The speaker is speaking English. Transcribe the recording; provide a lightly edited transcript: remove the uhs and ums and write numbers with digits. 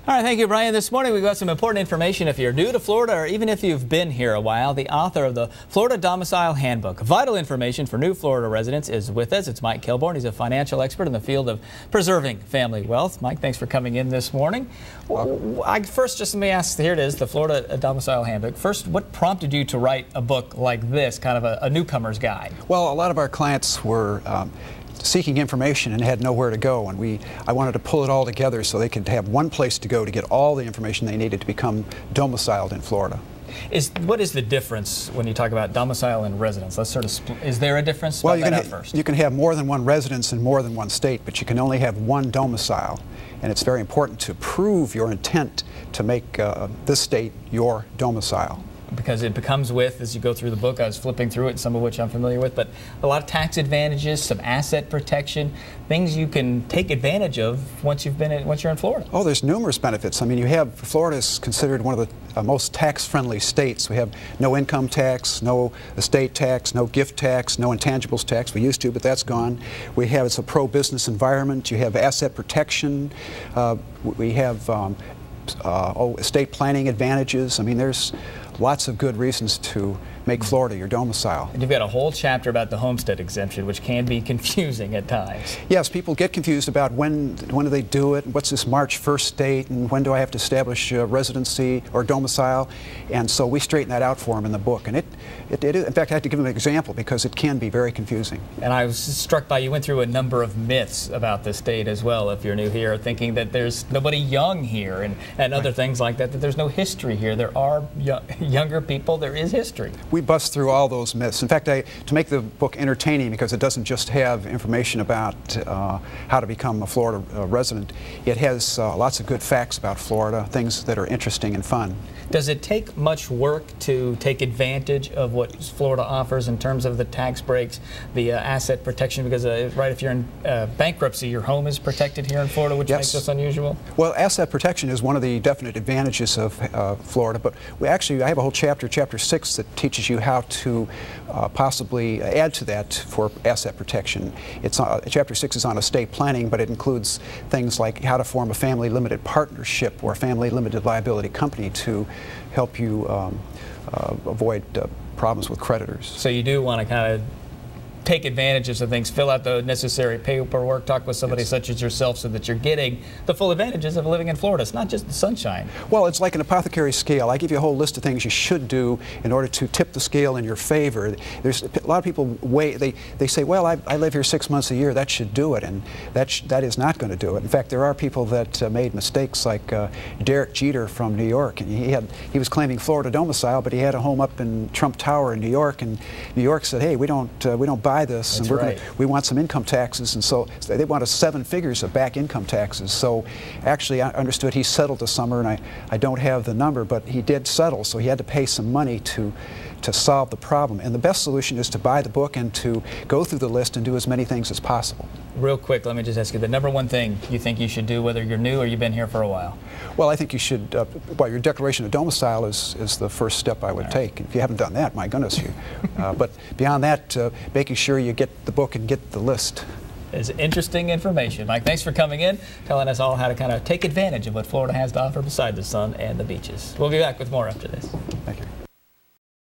All right, thank you, Brian. This morning we've got some important information if you're new to Florida or even if you've been here a while. The author of the Florida Domicile Handbook, vital information for new Florida residents, is with us. It's Mike Kilbourn. He's a financial expert in the field of preserving family wealth. Mike, thanks for coming in this morning. First, just let me ask, here it is, the Florida Domicile Handbook. First, what prompted you to write a book like this, kind of a newcomer's guide? Well, a lot of our clients were seeking information and had nowhere to go, and I wanted to pull it all together so they could have one place to go to get all the information they needed to become domiciled in Florida. What is the difference when you talk about domicile and residence? Let's sort of is there a difference? Well, you can have more than one residence in more than one state, but you can only have one domicile, and it's very important to prove your intent to make this state your domicile. Because it becomes with, as you go through the book, I was flipping through it, some of which I'm familiar with, but a lot of tax advantages, some asset protection, things you can take advantage of once you're in Florida. Oh, there's numerous benefits. I mean, Florida is considered one of the most tax-friendly states. We have no income tax, no estate tax, no gift tax, no intangibles tax. We used to, but that's gone. It's a pro-business environment. You have asset protection. We have estate planning advantages. I mean, there's lots of good reasons to make Florida your domicile. And you've got a whole chapter about the homestead exemption, which can be confusing at times. Yes, people get confused about when do they do it, what's this March 1st date, and when do I have to establish residency or domicile, and so we straighten that out for them in the book. And in fact, I had to give them an example because it can be very confusing. And I was struck by, you went through a number of myths about the state as well, if you're new here, thinking that there's nobody young here and other things like that there's no history here. There are younger people, there is history. We bust through all those myths. In fact, to make the book entertaining, because it doesn't just have information about how to become a Florida resident, it has lots of good facts about Florida, things that are interesting and fun. Does it take much work to take advantage of what Florida offers in terms of the tax breaks, the asset protection? Because if you're in bankruptcy, your home is protected here in Florida, which makes this unusual? Well, asset protection is one of the definite advantages of Florida, but I have a whole chapter 6, that teaches you how to possibly add to that for asset protection. Chapter 6 is on estate planning, but it includes things like how to form a family limited partnership or family limited liability company to help you avoid problems with creditors. So you do want to kind of take advantages of things, fill out the necessary paperwork, talk with somebody such as yourself so that you're getting the full advantages of living in Florida. It's not just the sunshine. Well, it's like an apothecary scale. I give you a whole list of things you should do in order to tip the scale in your favor. There's a lot of people they say, well, I live here 6 months a year, that should do it, and that is not going to do it. In fact, there are people that made mistakes, like Derek Jeter from New York, and he was claiming Florida domicile, but he had a home up in Trump Tower in New York, and New York said, hey, we don't buy this, and we want some income taxes, and so they want 7 figures of back income taxes. So actually, I understood he settled this summer, and I don't have the number, but he did settle, so he had to pay some money to solve the problem. And the best solution is to buy the book and to go through the list and do as many things as possible. Real quick, let me just ask you, the number one thing you think you should do, whether you're new or you've been here for a while? Well, I think you should, your declaration of domicile is the first step I would take. If you haven't done that, my goodness, but beyond that, making sure you get the book and get the list. It's interesting information. Mike, thanks for coming in, telling us all how to kind of take advantage of what Florida has to offer beside the sun and the beaches. We'll be back with more after this. Thank you.